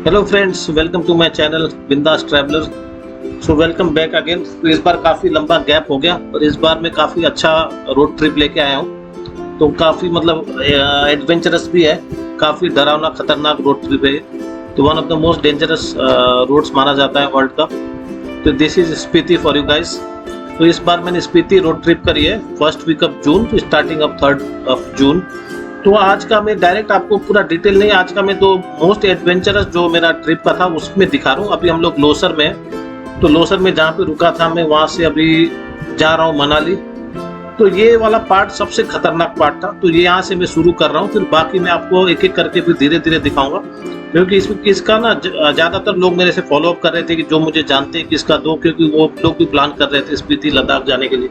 Hello friends, welcome to my channel Bindass traveller. So welcome back again. तो इस बार काफ़ी लंबा गैप हो गया और इस बार मैं काफ़ी अच्छा रोड ट्रिप लेके आया हूँ। तो काफ़ी मतलब एडवेंचरस भी है, काफ़ी डरावना खतरनाक रोड ट्रिप है। तो one of the most dangerous roads माना जाता है वर्ल्ड का। तो this is Spiti for you guys. तो इस बार मैंने स्पीति रोड ट्रिप करी है first week of June to starting of 3rd of June. तो आज का मैं डायरेक्ट आपको पूरा डिटेल नहीं, आज का मैं तो मोस्ट एडवेंचरस जो मेरा ट्रिप का था उसमें दिखा रहा हूँ। अभी हम लोग लोसर में हैं। तो लोसर में जहाँ पे रुका था मैं वहाँ से अभी जा रहा हूँ मनाली। तो ये वाला पार्ट सबसे खतरनाक पार्ट था, तो ये यहाँ से मैं शुरू कर रहा हूँ, फिर बाकी मैं आपको एक एक करके फिर धीरे धीरे दिखाऊंगा। क्योंकि इसका ना ज़्यादातर लोग मेरे से फॉलो अप कर रहे थे कि जो मुझे जानते हैं कि इसका दो, क्योंकि वो लोग भी प्लान कर रहे थे स्पीति लद्दाख जाने के लिए,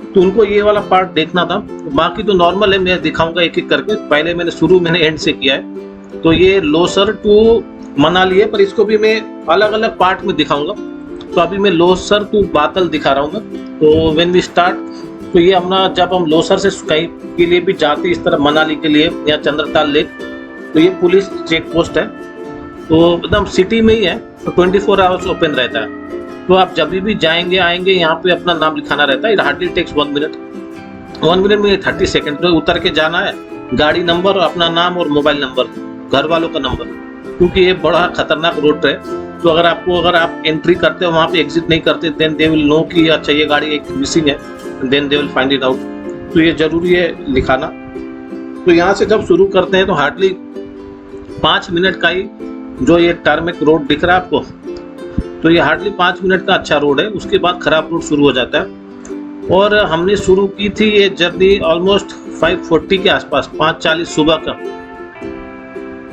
तो उनको ये वाला पार्ट देखना था। बाकी तो नॉर्मल है, मैं दिखाऊंगा एक एक करके। पहले मैंने एंड से किया है। तो ये लोसर टू मनाली है, पर इसको भी मैं अलग अलग पार्ट में दिखाऊंगा। तो अभी मैं लोसर टू बातल दिखा रहा हूँ। तो व्हेन वी स्टार्ट, तो ये अपना जब हम लोसर से कहीं के लिए भी जाते इस तरह मनाली के लिए या चंद्रताल लेक, तो ये पुलिस चेक पोस्ट है। तो एकदम सिटी में ही है, तो 24 आवर्स ओपन रहता है। तो आप जब भी जाएंगे आएंगे यहाँ पे अपना नाम लिखाना रहता है। It hardly takes 1 minute, 1 minute में 30 सेकेंड। तो उतर के जाना है, गाड़ी नंबर, अपना नाम और मोबाइल नंबर, घर वालों का नंबर, क्योंकि ये बड़ा खतरनाक रोड है। तो अगर आप एंट्री करते हो वहाँ पे एग्जिट नहीं करते, देन दे विल नो कि अच्छा ये गाड़ी एक मिसिंग है, then they will find it out. तो ये जरूरी है लिखाना। तो यहाँ से जब शुरू करते हैं तो हार्डली 5 मिनट का ही जो ये टारमेक रोड दिख रहा है आपको, तो ये हार्डली 5 मिनट का अच्छा रोड है। उसके बाद खराब रोड शुरू हो जाता है। और हमने शुरू की थी ये जर्नी ऑलमोस्ट 5:40 के आसपास, 5:40 सुबह का।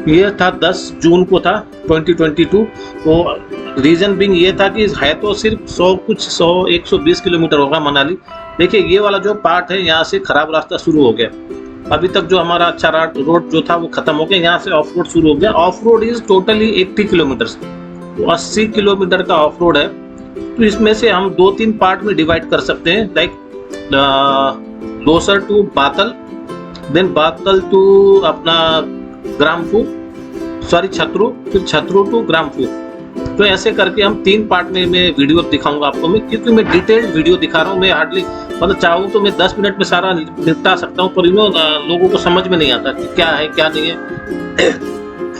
ये था 10 जून को था 2022। तो रीजन बिंग ये था कि है तो सिर्फ 120 किलोमीटर होगा मनाली। देखिए ये वाला जो पार्ट है यहाँ से खराब रास्ता शुरू हो गया। अभी तक जो हमारा अच्छा रोड जो था वो खत्म हो गया, यहाँ से ऑफ रोड शुरू हो गया। Of road is totally 80 kilometre, तो 80 किलोमीटर का ऑफ रोड है। तो इसमें से हम 2-3 पार्ट में डिवाइड कर सकते हैं, like Losar to Batal, then Batal to अपना ग्रामफू, सॉरी छतरू, फिर छतरू टू ग्रामफू। तो ऐसे करके हम 3 पार्ट में मैं वीडियो दिखाऊंगा आपको मैं, क्योंकि मैं डिटेल्ड वीडियो दिखा रहा हूँ। मैं हार्डली मतलब चाहूँ तो मैं 10 मिनट में सारा निपटा सकता हूँ, पर लोगों को समझ में नहीं आता कि क्या है क्या नहीं है।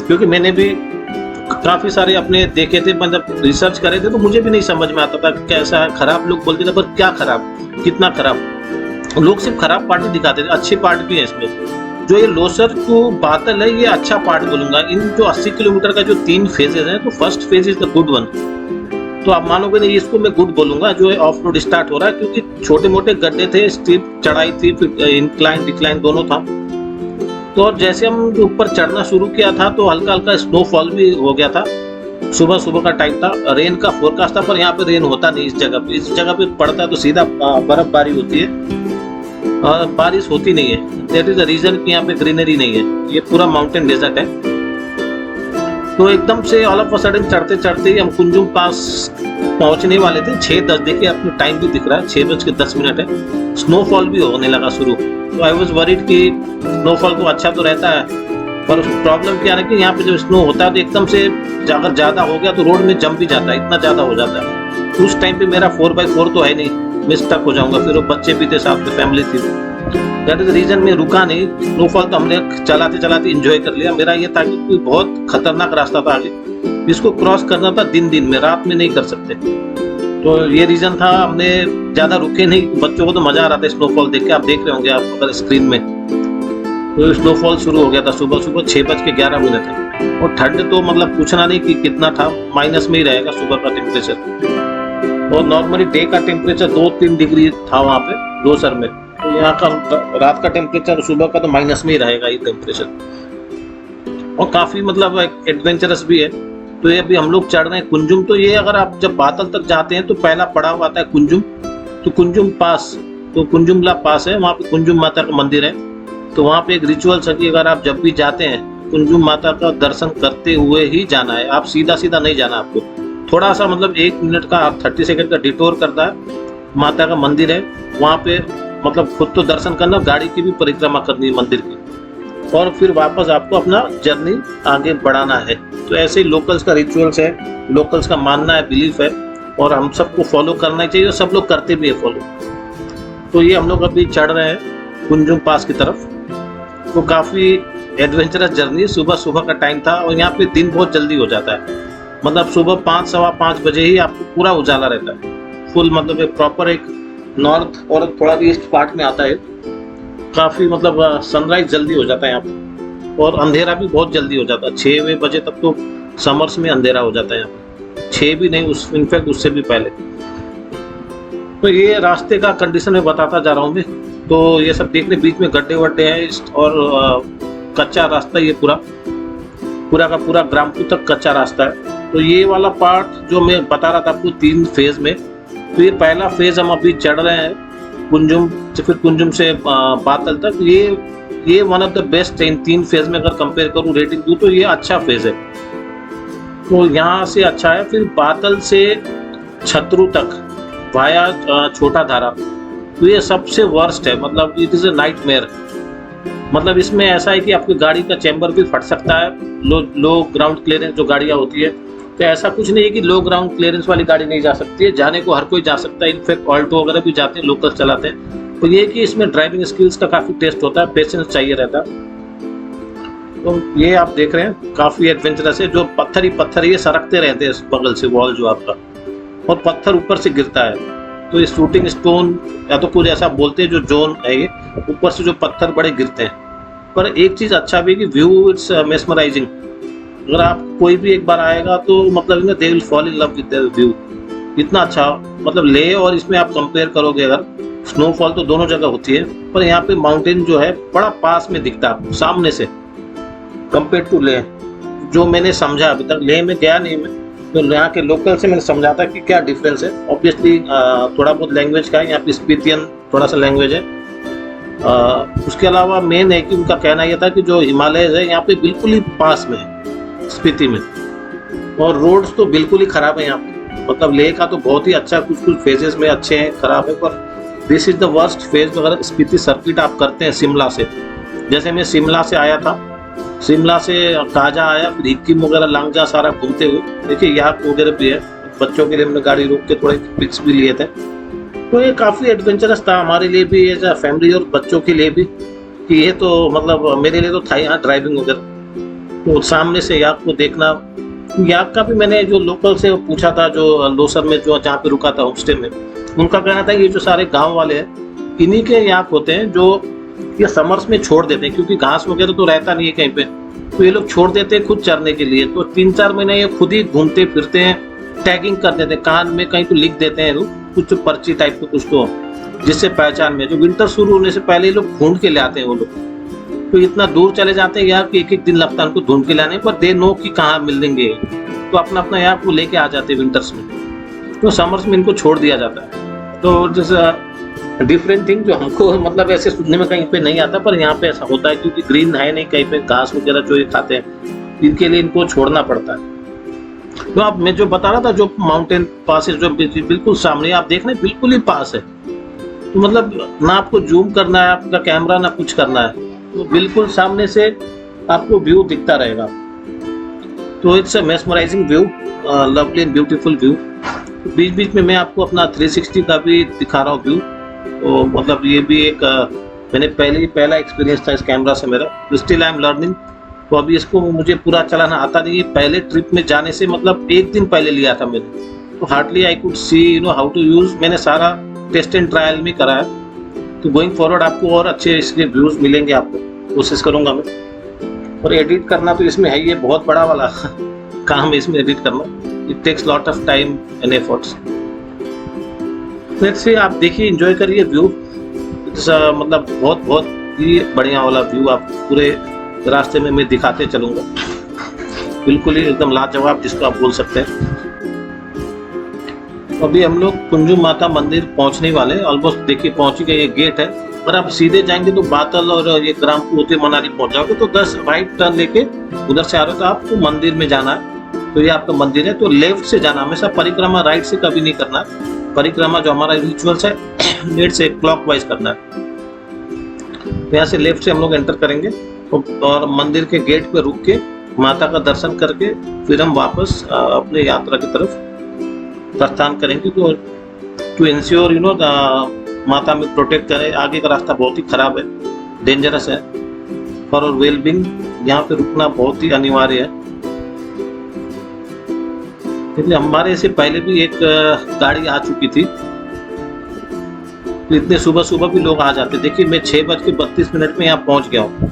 क्योंकि मैंने भी काफ़ी सारे अपने देखे थे, मतलब रिसर्च करे थे, तो मुझे भी नहीं समझ में आता था कैसा है। खराब लोग बोलते थे, पर क्या खराब, कितना खराब। लोग सिर्फ खराब पार्ट ही दिखाते थे, अच्छे पार्ट भी है इसमें। जो ये लोसर टू बातल है, ये अच्छा पार्ट बोलूंगा। इन जो 80 किलोमीटर का जो 3 फेजेज हैं, तो first phase is the good one. तो आप मानोगे नहीं, इसको मैं गुड बोलूंगा। जो है ऑफ रोड स्टार्ट हो रहा है, क्योंकि छोटे मोटे गड्ढे थे, स्टीप चढ़ाई थी, फिर इंक्लाइन डिक्लाइन दोनों था। तो और जैसे हम ऊपर चढ़ना शुरू किया था तो हल्का हल्का स्नोफॉल भी हो गया था। सुबह सुबह का टाइम था, रेन का फोरकास्ट था, पर यहाँ पे रेन होता नहीं। इस जगह पे पड़ता है तो सीधा बर्फबारी होती है और बारिश होती नहीं है। दैट इज द रीजन कि यहाँ पे ग्रीनरी नहीं है, ये पूरा माउंटेन डेजर्ट है। तो एकदम से ऑल ऑफ अ सडन चढ़ते चढ़ते ही हम कुंजुम पास पहुंचने वाले थे। 6:10, देखिए अपने टाइम भी दिख रहा है, 6:10 है। स्नोफॉल भी होने लगा शुरू। तो आई वॉज वरीड कि स्नोफॉल तो अच्छा तो रहता है, पर प्रॉब्लम क्या है कि यहाँ पे जब स्नो होता है तो एकदम से अगर ज़्यादा हो गया तो रोड में जम भी जाता है, इतना ज़्यादा हो जाता है। तो उस टाइम पे मेरा 4x4 तो है नहीं, मैं स्टक हो जाऊंगा। फिर वो बच्चे भी थे, साथ में फैमिली थी। दैट इज रीजन मैं रुका नहीं। स्नोफॉल तो हमने चलाते चलाते इंजॉय कर लिया। मेरा ये था कि कोई बहुत खतरनाक रास्ता था आगे, इसको क्रॉस करना था दिन दिन में, रात में नहीं कर सकते। तो ये रीजन था, हमने ज़्यादा रुके नहीं। बच्चों को तो मज़ा आ रहा था स्नोफॉल देख के, आप देख रहे होंगे आप अगर स्क्रीन में। तो स्नोफॉल शुरू हो गया था सुबह सुबह 6:11 है। और ठंड तो मतलब पूछना नहीं कि कितना था, माइनस में ही रहेगा सुबह का टेम्परेचर। और नॉर्मली डे का टेम्परेचर 2-3 डिग्री था वहाँ पे लोसर में। तो यहाँ का रात का टेम्परेचर सुबह का तो माइनस में ही रहेगा ये टेम्परेचर। और काफ़ी मतलब एडवेंचरस भी है। तो ये अभी हम लोग चढ़ रहे हैं कुंजुम। तो ये अगर आप जब बातल तक जाते हैं तो पहला पड़ाव आता है कुंजुम। तो कुंजुम पास, तो कुंजुमला पास है, वहाँ पे कुंजुम माता का मंदिर है। तो वहाँ पे एक रिचुअल्स है कि अगर आप जब भी जाते हैं कुंजुम माता का दर्शन करते हुए ही जाना है। आप सीधा सीधा नहीं जाना, आपको थोड़ा सा मतलब 1 मिनट का, 30 सेकंड का डिटोर करता है। माता का मंदिर है वहाँ पे, मतलब खुद तो दर्शन करना, गाड़ी की भी परिक्रमा करनी है मंदिर की। और फिर वापस आपको अपना जर्नी आगे बढ़ाना है। तो ऐसे ही लोकल्स का रिचुअल्स है, लोकल्स का मानना है, बिलीफ है, और हम सबको फॉलो करना चाहिए, और सब लोग करते भी है फॉलो। तो ये हम लोग अभी चढ़ रहे हैं कुंजुम पास की तरफ। तो काफ़ी एडवेंचरस जर्नी, सुबह सुबह का टाइम था, और यहाँ पे दिन बहुत जल्दी हो जाता है। मतलब सुबह 5 सवा 5 बजे ही आपको पूरा उजाला रहता है, फुल। मतलब एक प्रॉपर एक नॉर्थ और थोड़ा भी ईस्ट पार्ट में आता है। काफ़ी मतलब सनराइज जल्दी हो जाता है यहाँ पे, और अंधेरा भी बहुत जल्दी हो जाता है। 6 बजे तक तो समर्स में अंधेरा हो जाता है यहाँ पे, 6 भी नहीं, इनफैक्ट उससे भी पहले। तो ये रास्ते का कंडीशन में बताता जा रहा हूँ मैं। तो ये सब देखने, बीच में गड्ढे वड्ढे हैं, और कच्चा रास्ता, ये पूरा का पूरा ग्रामपुर तक कच्चा रास्ता है। तो ये वाला पार्ट जो मैं बता रहा था आपको 3 फेज में, तो ये पहला फेज हम अभी चढ़ रहे हैं कुंजुम से, फिर कुंजुम से बातल तक। ये वन ऑफ द बेस्ट है इन 3 फेज में। अगर कंपेयर करूँ, रेटिंग दूँ, तो ये अच्छा फेज है। तो यहाँ से अच्छा है। फिर बातल से छतरू तक वाया छोटा धारा, तो ये सबसे वर्स्ट है। मतलब इट इज ए नाइटमेयर। मतलब इसमें ऐसा है कि आपकी गाड़ी का चैम्बर भी फट सकता है, लो ग्राउंड क्लियरेंस जो गाड़ियाँ होती है। तो ऐसा कुछ नहीं है कि लो ग्राउंड क्लियरेंस वाली गाड़ी नहीं जा सकती है, जाने को हर कोई जा सकता है। इनफैक्ट ऑल्टो वगैरह भी जाते हैं, लोकल चलाते हैं। तो ये कि इसमें ड्राइविंग स्किल्स का काफ़ी टेस्ट होता है, पेशेंस चाहिए रहता है। तो ये आप देख रहे हैं काफ़ी एडवेंचरस है। जो पत्थर ही पत्थर ये सरकते रहते हैं बगल से, वॉल जो आपका, और पत्थर ऊपर से गिरता है। तो ये शूटिंग स्टोन या तो कुछ ऐसा बोलते हैं, जो जोन है ये, ऊपर से जो पत्थर बड़े गिरते हैं। पर एक चीज़ अच्छा भी है कि व्यू इट्स मेस्मराइजिंग। अगर आप कोई भी एक बार आएगा तो मतलब they will fall in love with the view. इतना अच्छा, मतलब ले और इसमें आप कंपेयर करोगे, अगर स्नोफॉल तो दोनों जगह होती है, पर यहाँ पे माउंटेन जो है बड़ा पास में दिखता है आपको सामने से, कंपेयर टू ले। जो मैंने समझा, अभी तक ले में गया नहीं मैं, तो यहाँ के लोकल से मैंने समझा था कि क्या डिफरेंस है। ऑब्वियसली थोड़ा बहुत लैंग्वेज का है, यहाँ पे स्पीतियन थोड़ा सा लैंग्वेज है। उसके अलावा मेन है कि उनका कहना यह था कि जो हिमालय है यहाँ पे बिल्कुल ही पास में है, स्पीति में, और रोड्स तो बिल्कुल ही खराब है यहाँ पे। मतलब लेह का तो बहुत ही अच्छा, कुछ कुछ फेजेस में अच्छे हैं, खराब है, पर this is the worst phase. अगर स्पीति सर्किट आप करते हैं शिमला से, जैसे मैं शिमला से आया था, शिमला से काजा आया, फिर हिक्किम वगैरह लांगजा सारा घूमते हुए, देखिए याक वगैरह भी है। बच्चों के लिए हमने गाड़ी रोक के थोड़े पिक्स भी लिए थे। तो ये काफ़ी एडवेंचरस था हमारे लिए भी, एज अ फैमिली, और बच्चों के लिए भी। कि ये तो मतलब मेरे लिए तो था यहाँ ड्राइविंग वगैरह। तो सामने से याक को देखना, याक का भी मैंने जो लोकल से पूछा था, जो लोसर में जो जहाँ पे रुका था होमस्टे में, उनका कहना था ये जो सारे गाँव वाले हैं, इन्हीं के याक होते हैं जो ये समर्स में छोड़ देते हैं, क्योंकि घास वगैरह तो रहता नहीं है कहीं पे, तो ये लोग छोड़ देते हैं खुद चरने के लिए। तो 3-4 महीने ये खुद ही घूमते फिरते हैं, टैगिंग कर देते हैं, कान में कहीं तो लिख देते हैं लोग कुछ पर्ची टाइप के कुछ, तो जिससे पहचान में। जो विंटर शुरू होने से पहले लोग ढूंढ के ले आते हैं वो लोग। तो इतना दूर चले जाते हैं यार कि एक दिन लगता है उनको ढूंढ के लाने, पर दे नो कि कहाँ मिलेंगे, तो अपना अपना यार वो लेके आ जाते हैं विंटर्स में। तो समर्स में इनको छोड़ दिया जाता है। तो जैसा डिफरेंट थिंग जो हमको मतलब ऐसे सुनने में कहीं पे नहीं आता, पर यहाँ पे ऐसा होता है, क्योंकि ग्रीन है नहीं कहीं पे, घास वगैरह जो ये खाते हैं, इनके लिए इनको छोड़ना पड़ता है। तो आप मैं जो बता रहा था, जो माउंटेन पास है, जो बिल्कुल सामने आप देख रहे हैं, बिल्कुल ही पास है। तो मतलब ना आपको जूम करना है आपका कैमरा, ना कुछ करना है, तो बिल्कुल सामने से आपको व्यू दिखता रहेगा। तो it's a mesmerising view, lovely and beautiful view. बीच बीच में मैं आपको अपना 360 का भी दिखा रहा हूँ व्यू। तो मतलब ये भी एक मैंने पहला एक्सपीरियंस था इस कैमरा से मेरा। Still I am learning. तो अभी इसको मुझे पूरा चलाना आता नहीं है। पहले ट्रिप में जाने से मतलब 1 दिन पहले लिया था मैंने, तो hardly I could see how to use. मैंने सारा टेस्ट एंड ट्रायल में करा है। तो गोइंग फॉरवर्ड आपको और अच्छे इसके व्यूज मिलेंगे, आपको कोशिश करूंगा मैं। और एडिट करना तो इसमें है, ये बहुत बड़ा वाला काम है इसमें एडिट करना। It takes lot of time and efforts. Let's say आप देखिए, एंजॉय करिए व्यू। मतलब बहुत बहुत ही बढ़िया वाला व्यू आप पूरे रास्ते में मैं दिखाते चलूंगा। बिल्कुल ही एकदम लाजवाब, जिसको आप बोल सकते हैं। अभी हम लोग कुंजुम माता मंदिर पहुंचने वाले हैं, ऑलमोस्ट देखिए पहुंच गए। ये गेट है। अगर आप सीधे जाएंगे तो बातल और ये ग्रामपुर होते मनाली पहुंच जाओगे। तो 10 राइट टर्न लेके उधर से आ रहे हो तो आपको मंदिर में जाना है। तो ये आपका मंदिर है। तो लेफ्ट से जाना, हमेशा परिक्रमा राइट से कभी नहीं करना। परिक्रमा जो हमारा रिचुअल्स है लेफ्ट से क्लॉकवाइज करना है। तो यहाँ से लेफ्ट से हम लोग एंटर करेंगे और मंदिर के गेट पे रुक के माता का दर्शन करके फिर हम वापस अपने यात्रा की तरफ प्रस्थान करेंगे। तो टू इंश्योर माता में प्रोटेक्ट करें। आगे का रास्ता बहुत ही खराब है, डेंजरस है। फॉर और वेलबींग यहाँ पे रुकना बहुत ही अनिवार्य है। इसलिए हमारे से पहले भी एक गाड़ी आ चुकी थी, तो इतने सुबह सुबह भी लोग आ जाते। देखिए मैं 6:32 में यहाँ पहुँच गया हूँ,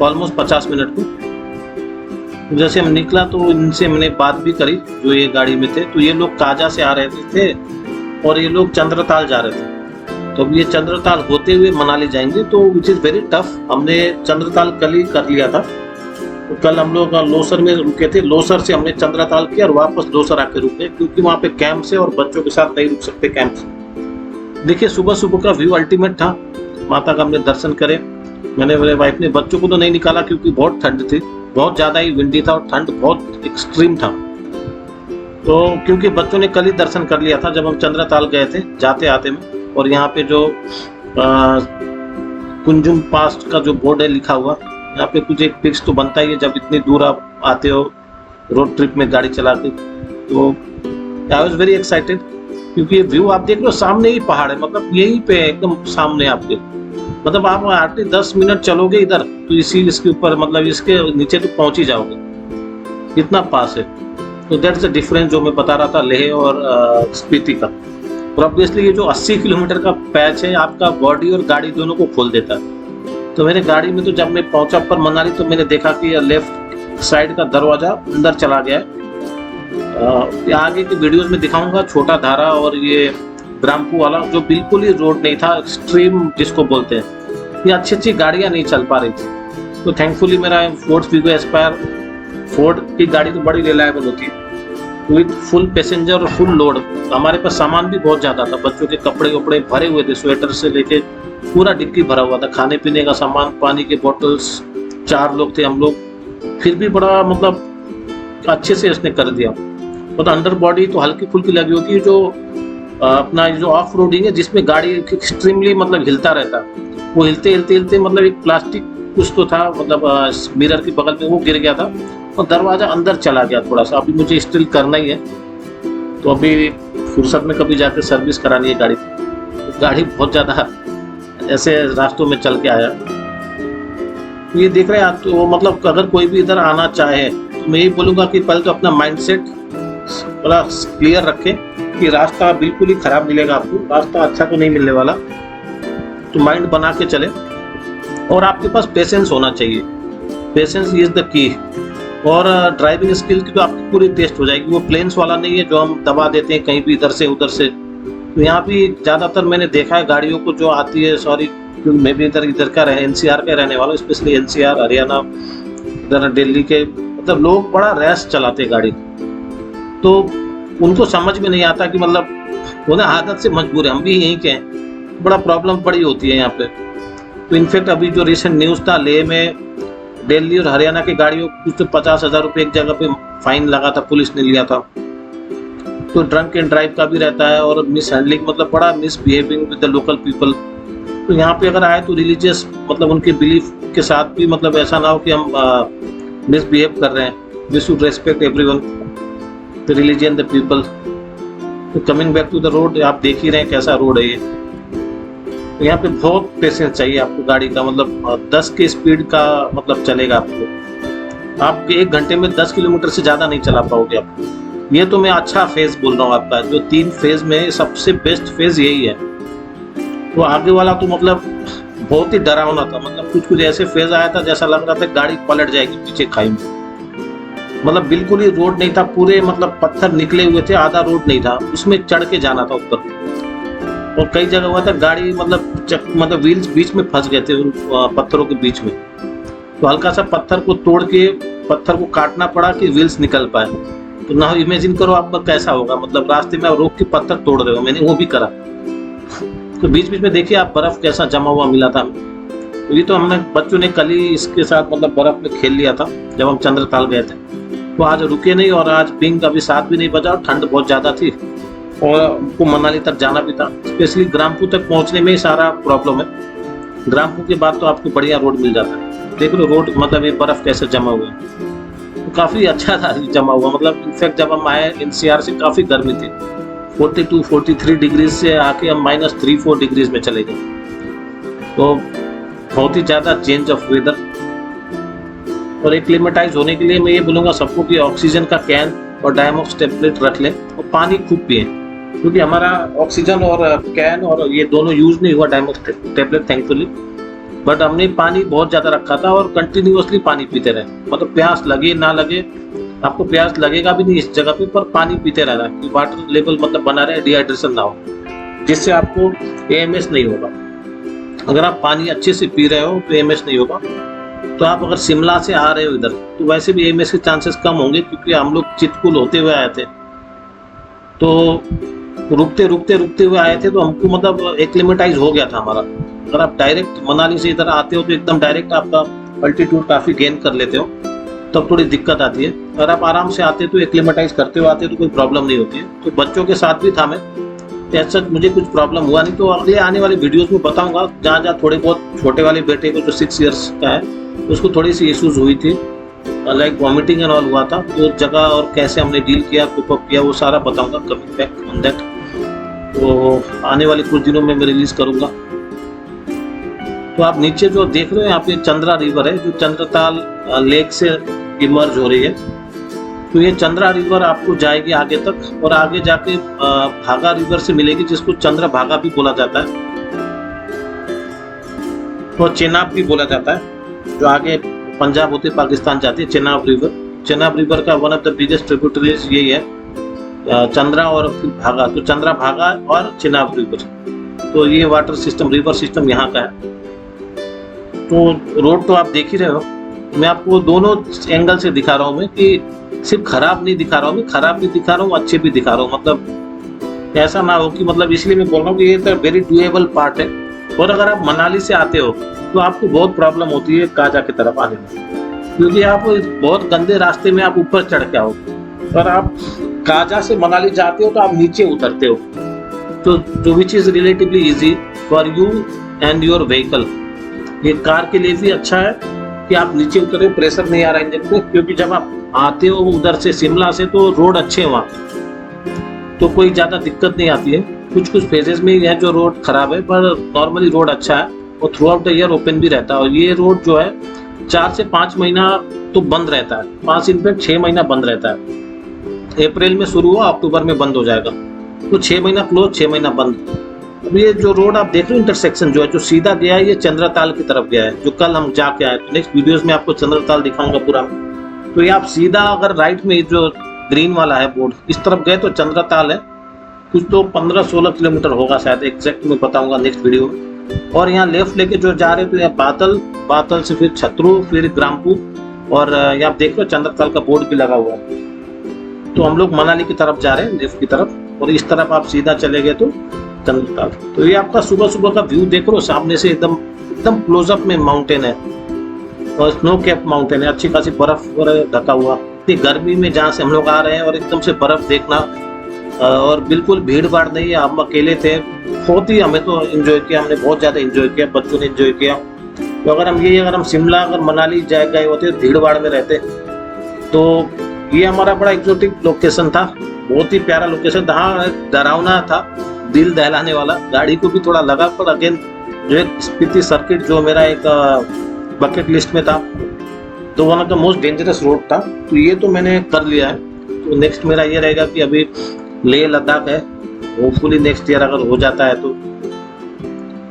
ऑलमोस्ट 50 मिनट में। जैसे हम निकला तो इनसे मैंने बात भी करी जो ये गाड़ी में थे। तो ये लोग काजा से आ रहे थे और ये लोग चंद्रताल जा रहे थे। तो अब ये चंद्रताल होते हुए मनाली जाएंगे, तो विच इज़ वेरी टफ। हमने चंद्रताल कल ही कर लिया था। तो कल हम लोग लोसर में रुके थे, लोसर से हमने चंद्रताल किया और वापस लोसर आके रुके, क्योंकि वहाँ पे कैंप से और बच्चों के साथ नहीं रुक सकते कैंप से। देखिए सुबह सुबह का व्यू अल्टीमेट था। माता का हमने दर्शन करे। मैंने मेरे वाइफ ने बच्चों को तो नहीं निकाला क्योंकि बहुत ठंड थी, बहुत ज़्यादा ही विंडी था और ठंड बहुत एक्सट्रीम था। तो क्योंकि बच्चों ने कल ही दर्शन कर लिया था जब हम चंद्रताल गए थे जाते आते में। और यहाँ पे जो कुंजुम पास का जो बोर्ड है लिखा हुआ, यहाँ पे कुछ एक फिक्स तो बनता ही है जब इतनी दूर आप आते हो रोड ट्रिप में गाड़ी चला के। तो आई वॉज वेरी एक्साइटेड, क्योंकि ये व्यू आप देख लो, सामने ही पहाड़ है, मतलब यहीं पे एकदम सामने आपके। मतलब आप 8-10 मिनट चलोगे इधर तो इसके ऊपर, मतलब इसके नीचे तो पहुंच ही जाओगे, इतना पास है। तो दैट्स द डिफरेंस जो मैं बता रहा था लेह और स्पीति का। और ऑब्वियसली ये जो 80 किलोमीटर का पैच है आपका बॉडी और गाड़ी दोनों को खोल देता है। तो मेरे गाड़ी में तो जब मैं पहुंचा पर मनाली तो मैंने देखा कि लेफ्ट साइड का दरवाजा अंदर चला गया है। आगे की वीडियोस में दिखाऊंगा छोटा धारा और ये ग्राम्पू वाला जो बिल्कुल ही रोड नहीं था, एक्सट्रीम जिसको बोलते हैं। ये अच्छी गाड़ियां नहीं चल पा रही थी। तो थैंकफुली मेरा फोर्ड फिगो एस्पायर, फोर्ड की गाड़ी तो बड़ी रिलायबल होती है, विद फुल पैसेंजर और फुल लोड। हमारे पास सामान भी बहुत ज़्यादा था, बच्चों के कपड़े वपड़े भरे हुए थे, स्वेटर से लेके पूरा डिक्की भरा हुआ था, खाने पीने का सामान, पानी के बोतल्स। 4 लोग थे हम लोग, फिर भी बड़ा मतलब अच्छे से इसने कर दिया। और अंडर बॉडी तो हल्की फुल्की लगी होगी, जो अपना जो ऑफ रोडिंग है जिसमें गाड़ी एक्सट्रीमली मतलब हिलता रहता, वो हिलते हिलते हिलते मतलब एक प्लास्टिक कुछ तो था, मतलब मिरर के बगल में वो गिर गया था और दरवाजा अंदर चला गया थोड़ा सा। अभी मुझे स्टिल करना ही है, तो अभी फुर्सत में कभी जाकर सर्विस करानी है गाड़ी। तो गाड़ी बहुत ज़्यादा ऐसे रास्तों में चल के आया। ये देख रहे हैं आप, तो मतलब अगर कोई भी इधर आना चाहे तो मैं यही बोलूँगा कि पहले तो अपना माइंडसेट बड़ा क्लियर रखें कि रास्ता बिल्कुल ही खराब मिलेगा आपको, रास्ता अच्छा तो नहीं मिलने वाला। तो माइंड बना के चले और आपके पास पेशेंस होना चाहिए। Patience is the key. और ड्राइविंग स्किल की तो आपकी पूरी टेस्ट हो जाएगी। वो प्लेन्स वाला नहीं है जो हम दबा देते हैं कहीं भी इधर से उधर से। तो यहाँ भी ज़्यादातर मैंने देखा है गाड़ियों को जो आती है, सॉरी क्योंकि मैं भी इधर का NCR का रहने वाला हूँ, स्पेशली NCR हरियाणा, इधर दिल्ली के, मतलब लोग बड़ा रैश चलाते गाड़ी। तो उनको समझ में नहीं आता कि मतलब वो ना आदत से मजबूर है, हम भी यहीं के हैं, बड़ा प्रॉब्लम बड़ी होती है यहाँ पे। तो इनफैक्ट अभी जो रिसेंट न्यूज़ था, लेह में दिल्ली और हरियाणा की गाड़ियों को कुछ तो 50,000 रुपये एक जगह पे फाइन लगा था, पुलिस ने लिया था। तो ड्रंक एंड ड्राइव का भी रहता है और मिस हैंडलिंग, मतलब बड़ा misbehaving with the local people. तो यहाँ पे अगर आए तो रिलीजियस, मतलब उनके बिलीफ के साथ भी, मतलब ऐसा ना हो कि हम मिसबिहेव कर रहे हैं। We should respect everyone, the religion, the people. तो coming back to the road, आप देख ही रहे हैं कैसा रोड है ये। तो यहाँ पे बहुत पेशेंस चाहिए आपको गाड़ी का, मतलब 10 की स्पीड का मतलब चलेगा आपको। आप 1 घंटे में 10 किलोमीटर से ज़्यादा नहीं चला पाओगे आप। ये तो मैं अच्छा फेज बोल रहा हूँ आपका, जो 3 फेज में सबसे बेस्ट फेज यही है। तो आगे वाला तो मतलब बहुत ही डरावना था, मतलब कुछ ऐसे फेज आया था जैसा लग रहा था गाड़ी पलट जाएगी पीछे खाई में। मतलब बिल्कुल ही रोड नहीं था, पूरे मतलब पत्थर निकले हुए थे, आधा रोड नहीं था, उसमें चढ़ के जाना था ऊपर। और कई जगह हुआ था गाड़ी मतलब व्हील्स बीच में फंस गए थे उन पत्थरों के बीच में। तो हल्का सा पत्थर को तोड़ के पत्थर को काटना पड़ा कि व्हील्स निकल पाए। तो ना इमेजिन करो आपका कैसा होगा, मतलब रास्ते में आप रोक के पत्थर तोड़ रहे हो, मैंने वो भी करा। तो बीच बीच में देखिए आप बर्फ कैसा जमा हुआ मिला था। तो ये तो हमने बच्चों ने कल ही इसके साथ मतलब बर्फ में खेल लिया था जब हम चंद्रताल गए थे। तो आज रुके नहीं और आज पिंक अभी 7 भी नहीं बजा और ठंड बहुत ज़्यादा थी और हमको मनाली तक जाना भी था। स्पेशली ग्राम्पू तक पहुंचने में ही सारा प्रॉब्लम है। ग्राम्पू के बाद तो आपको बढ़िया रोड मिल जाता है। देख लो रोड मतलब ये बर्फ कैसे जमा हुआ है, तो काफ़ी अच्छा था जमा हुआ। मतलब इनफैक्ट जब हम आए एनसीआर से काफ़ी गर्मी थी, 42-43 डिग्रीज से आके हम -3-4 डिग्रीज में चले गए। तो बहुत ही ज़्यादा चेंज ऑफ वेदर। और एक्लिमेटाइज होने के लिए मैं ये बोलूँगा सबको कि ऑक्सीजन का कैन और डायमॉक्स टेबलेट रख लें और पानी खूब पिएं, क्योंकि हमारा ऑक्सीजन और कैन और ये दोनों यूज़ नहीं हुआ डायमॉक्स टेबलेट थैंकफुली, बट हमने पानी बहुत ज़्यादा रखा था और कंटिन्यूअसली पानी पीते रहे। मतलब प्यास लगे ना लगे, आपको प्यास लगेगा भी नहीं इस जगह पे, पर पानी पीते रहना कि वाटर लेवल मतलब बना रहे, डिहाइड्रेशन ना हो, जिससे आपको एएमएस नहीं होगा। अगर आप पानी अच्छे से पी रहे हो तो एएमएस नहीं होगा। तो आप अगर शिमला से आ रहे हो इधर तो वैसे भी एएमएस के चांसेस कम होंगे, क्योंकि हम लोग चितकुल होते हुए आए थे, तो रुकते हुए आए थे, तो हमको मतलब एक्लिमेटाइज हो गया था हमारा। अगर आप डायरेक्ट मनाली से इधर आते हो तो एकदम डायरेक्ट आपका अल्टीट्यूड काफ़ी गेन कर लेते हो, तब थोड़ी दिक्कत आती है। अगर आप आराम से आते तो एक्लिमेटाइज करते हो आते तो कोई प्रॉब्लम नहीं होती है। तो बच्चों के साथ भी था मैं, ऐसा मुझे कुछ प्रॉब्लम हुआ नहीं। तो अगले आने वाले वीडियोस में बताऊंगा जहाँ जहाँ थोड़े बहुत, छोटे वाले बेटे को जो 6 इयर्स का है उसको थोड़ी सी इश्यूज हुई थी, लाइक वॉमिटिंग एंड ऑल हुआ था, तो जगह और कैसे हमने डील किया, कोप अप किया, वो सारा बताऊंगा कमिंग बैक ऑन दैट। तो आने वाले कुछ दिनों में मैं रिलीज करूंगा। तो आप नीचे जो देख रहे हो यहाँ पे चंद्रा रिवर है, जो चंद्रताल लेक से इमर्ज हो रही है। तो ये चंद्रा रिवर आपको जाएगी आगे तक, और आगे जाके भागा रिवर से मिलेगी, जिसको चंद्र भागा भी बोला जाता है, और चेनाब भी बोला जाता है, जो आगे पंजाब होते पाकिस्तान जाती है। चेनाब रिवर का one of the biggest tributaries यही है, चंद्रा और फिर भागा। तो चंद्रा भागा और चेनाब रिवर, तो ये वाटर सिस्टम, रिवर सिस्टम यहाँ का है। तो रोड तो आप देख ही रहे हो, मैं आपको दोनों एंगल से दिखा रहा हूँ मैं, कि सिर्फ खराब नहीं दिखा रहा हूँ मैं, खराब भी दिखा रहा हूँ, अच्छे भी दिखा रहा हूँ। मतलब ऐसा ना हो कि, मतलब इसलिए मैं बोल रहा हूँ कि ये तो वेरी डूएबल पार्ट है। और अगर आप मनाली से आते हो तो आपको बहुत प्रॉब्लम होती है काजा की तरफ आने में, क्योंकि आप बहुत गंदे रास्ते में आप ऊपर चढ़ के आओ। और आप काजा से मनाली जाते हो तो आप नीचे उतरते हो, तो which is relatively easy for you and your vehicle. ये कार के लिए भी अच्छा है कि आप नीचे उतरे, प्रेशर नहीं आ रहा इंजन पे, क्योंकि जब आप आते हो उधर से शिमला से तो रोड अच्छे हैं वहाँ, तो कोई ज़्यादा दिक्कत नहीं आती है। कुछ फेजेस में ही है जो रोड खराब है, पर नॉर्मली रोड अच्छा है और through out the year open भी रहता है। और ये रोड जो है 4 से 5 महीना तो बंद रहता है, 5 इनफैक्ट 6 महीना बंद रहता है। अप्रैल में शुरू हुआ, अक्टूबर में बंद हो जाएगा, तो 6 महीना क्लोज, 6 महीना बंद। अब ये जो रोड आप देख रहे हो इंटरसेक्शन जो है, जो सीधा गया है, ये चंद्रताल की तरफ गया है, जो कल हम जाके आए। तो नेक्स्ट वीडियोस में आपको चंद्रताल दिखाऊंगा पूरा। तो ये आप सीधा अगर राइट में जो ग्रीन वाला है बोर्ड, इस तरफ गए तो चंद्रताल है, कुछ तो 15-16 किलोमीटर होगा शायद, एग्जैक्ट मैं बताऊंगा नेक्स्ट वीडियो में। और यहाँ लेफ्ट लेके जो जा रहे हो तो यहाँ बातल से फिर छतरू, फिर ग्रामपुर, और यहाँ आप देख रहे हो चंद्रताल का बोर्ड भी लगा हुआ है। तो हम लोग मनाली की तरफ जा रहे हैं, लेफ्ट की तरफ, और इस तरफ आप सीधा चले गए तो चंद्रताल। तो ये आपका सुबह सुबह का व्यू देख लो, सामने से एकदम क्लोजअप में माउंटेन है, और स्नो कैप माउंटेन है, अच्छी खासी बर्फ ढका हुआ। इतनी गर्मी में जहाँ से हम लोग आ रहे हैं और एकदम से बर्फ देखना, और बिल्कुल भीड़ भाड़ नहीं है, हम अकेले थे, बहुत ही हमें तो एंजॉय किया, हमने बहुत ज़्यादा एंजॉय किया, बच्चों ने एंजॉय किया। तो अगर हम शिमला अगर मनाली गए होते तो भीड़ भाड़ में रहते। तो ये हमारा बड़ा एक्जोटिक लोकेशन था, बहुत ही प्यारा लोकेशन था। हाँ, डरावना था, दिल दहलाने वाला, गाड़ी को भी थोड़ा लगा, पर अगेन जो है स्पीति सर्किट जो मेरा एक बकेट लिस्ट में था, तो one of the most dangerous road था, तो ये तो मैंने कर लिया है। तो नेक्स्ट मेरा ये रहेगा कि अभी लेह लद्दाख है, होपफुली नेक्स्ट ईयर अगर हो जाता है तो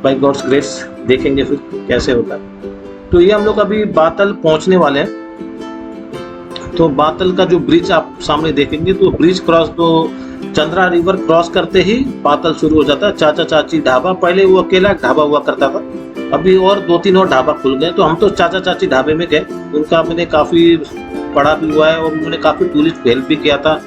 बाय गॉड्स ग्रेस देखेंगे फिर कैसे होता है। तो ये हम लोग अभी बातल पहुंचने वाले हैं। तो बातल का जो ब्रिज आप सामने देखेंगे, तो ब्रिज क्रॉस, तो चंद्रा रिवर क्रॉस करते ही बातल शुरू हो जाता है। चाचा चाची ढाबा, पहले वो अकेला ढाबा हुआ करता था, अभी और 2-3 और ढाबा खुल गए। तो हम तो चाचा चाची ढाबे में गए, उनका मैंने काफ़ी पढ़ा भी हुआ है, और उन्होंने काफ़ी टूरिस्ट हेल्प भी किया था।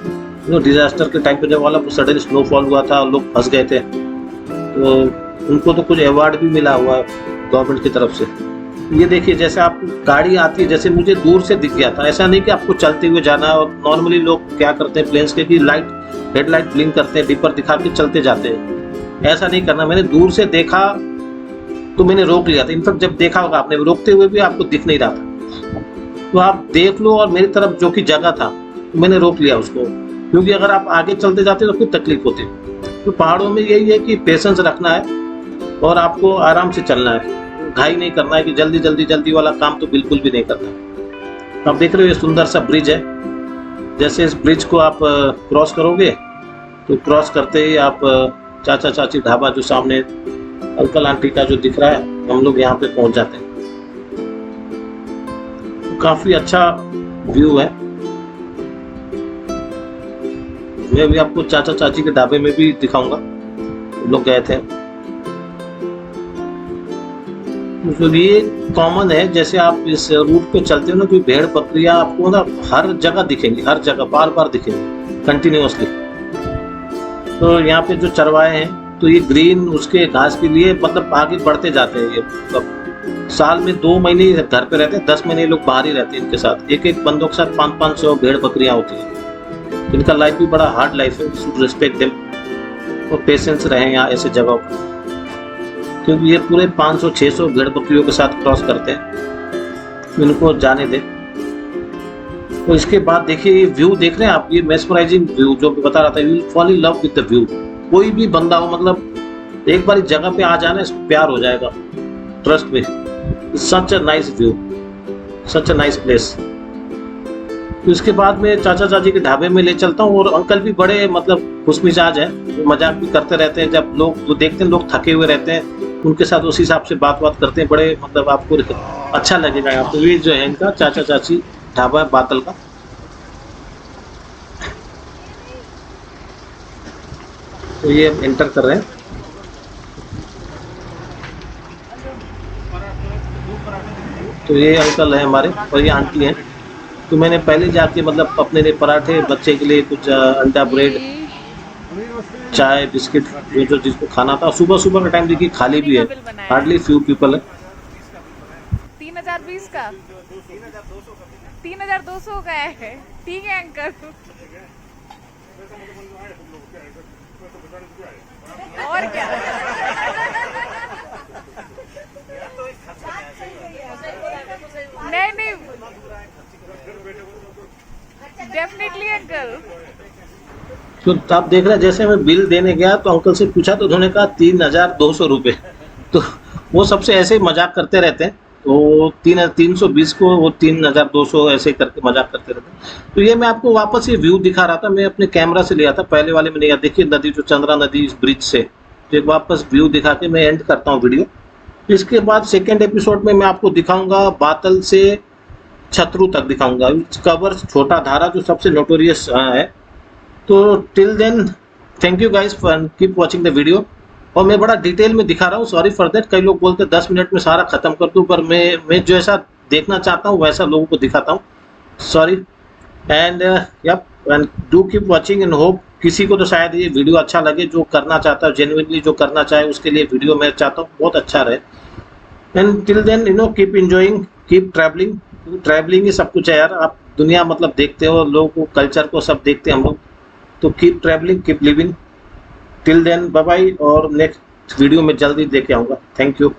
डिजास्टर के टाइम पे जब वाला सडन स्नोफॉल हुआ था, लोग फंस गए थे, तो उनको तो कुछ अवार्ड भी मिला हुआ है गवर्नमेंट की तरफ से। ये देखिए, जैसे आप गाड़ी आती है, जैसे मुझे दूर से दिख गया था, ऐसा नहीं कि आपको चलते हुए जाना है। और नॉर्मली लोग क्या करते हैं प्लेन्स के, कि हेडलाइट ब्लिंक करते हैं, डिपर दिखा के चलते जाते हैं, ऐसा नहीं करना। मैंने दूर से देखा तो मैंने रोक लिया था। इनफैक्ट जब देखा होगा आपने, रोकते हुए भी आपको दिख नहीं रहा था, तो आप देख लो। और मेरी तरफ जो कि जगह था, तो मैंने रोक लिया उसको, क्योंकि अगर आप आगे चलते जाते तो फिर तकलीफ होती। तो पहाड़ों में यही है कि पेशेंस रखना है और आपको आराम से चलना है, घाई नहीं करना है कि जल्दी वाला काम तो बिल्कुल भी नहीं करना है। आप देख रहे हो ये सुंदर सा ब्रिज है। जैसे इस ब्रिज को आप क्रॉस करोगे तो क्रॉस करते ही आप चाचा चाची ढाबा जो सामने अंकल आंटी का जो दिख रहा है, हम लोग यहाँ पे पहुंच जाते हैं। तो काफी अच्छा व्यू है। मैं भी आपको चाचा चाची के ढाबे में भी दिखाऊंगा, हम लोग गए थे। तो ये कॉमन है, जैसे आप इस रूट पे चलते हो ना, कोई भेड़ बकरियां आपको ना हर जगह दिखेंगी, हर जगह बार बार दिखेंगी कंटिन्यूअसली। तो यहाँ पे जो चरवाहे हैं, तो ये ग्रीन उसके घास के लिए मतलब आगे बढ़ते जाते हैं। ये मतलब साल में 2 महीने घर पे रहते हैं, 10 महीने लोग बाहर ही रहते हैं। इनके साथ एक बंदों के साथ 500 भेड़ बकरियां होती हैं। इनका लाइफ भी बड़ा हार्ड लाइफ है, शुड रिस्पेक्ट देम और पेशेंस रहे यहाँ ऐसे जगहों पर, क्योंकि ये पूरे 500-600 भेड़ बकरियों के साथ क्रॉस करते हैं। इनको जाने दें। तो इसके बाद देखिए ये व्यू देख रहे हैं आप, ये मेस्मराइजिंग व्यू जो बता रहा था, you will fall in love with the view. कोई भी बंदा हो, मतलब एक बार इस जगह पे आ जाना, इसको प्यार हो जाएगा, ट्रस्ट में। Such a nice view, such a nice place. तो इसके बाद में चाचा चाची के ढाबे में ले चलता हूँ, और अंकल भी बड़े मतलब खुशमिजाज है, वो मजाक भी करते रहते हैं। जब लोग वो देखते हैं लोग थके हुए रहते हैं, उनके साथ उसी हिसाब से बात करते हैं। बड़े मतलब आपको अच्छा लगेगा यहाँ पे। ये जो है इनका चाचा चाची ढाबा है बातल का। तो ये एंटर कर रहे हैं। तो ये अंकल है हमारे और ये आंटी हैं। तो मैंने पहले जाके मतलब अपने लिए पराठे, बच्चे के लिए कुछ अंडा ब्रेड, चाय बिस्किट, जो जिसको खाना था। सुबह का टाइम देखिए खाली भी है, हार्डली फ्यू पीपल है। 3020 का 3200 का है। ठीक है अंकल। और क्या। नहीं डेफिनेटली अंकल। तो आप देख रहे हैं, जैसे मैं बिल देने गया तो अंकल से पूछा तो उन्होंने कहा 3200 रुपये। तो वो सबसे ऐसे ही मजाक करते रहते हैं। तो 320 को वो 3200 ऐसे करके मजाक करते रहते हैं। तो ये मैं आपको वापस ये व्यू दिखा रहा था, मैं अपने कैमरा से लिया था, पहले वाले में नहीं। देखिए नदी, जो चंद्रा नदी इस ब्रिज से। तो एक वापस व्यू दिखा के मैं एंड करता हूँ वीडियो। इसके बाद सेकेंड एपिसोड में मैं आपको दिखाऊंगा बातल से छतरू तक दिखाऊंगा। कवर छोटा धारा जो सबसे नोटोरियस है। तो till then thank you guys for keep watching the video. और मैं बड़ा डिटेल में दिखा रहा हूँ, सॉरी फॉर दैट। कई लोग बोलते हैं 10 मिनट में सारा खत्म कर दूं, पर मैं जैसा देखना चाहता हूँ वैसा लोगों को दिखाता हूँ। Sorry and and do keep watching and hope किसी को तो शायद ये वीडियो अच्छा लगे, जो करना चाहता है जेन्युइनली, जो करना चाहे उसके लिए वीडियो मैं चाहता हूँ बहुत अच्छा रहे। And till then keep enjoying, keep travelling. Travelling ही सब कुछ है यार। आप दुनिया मतलब देखते हो, लोगों को, कल्चर को सब देखते हैं हम लोग। तो keep travelling, keep living. Till then bye bye, और नेक्स्ट वीडियो में जल्दी लेके आऊँगा। थैंक यू।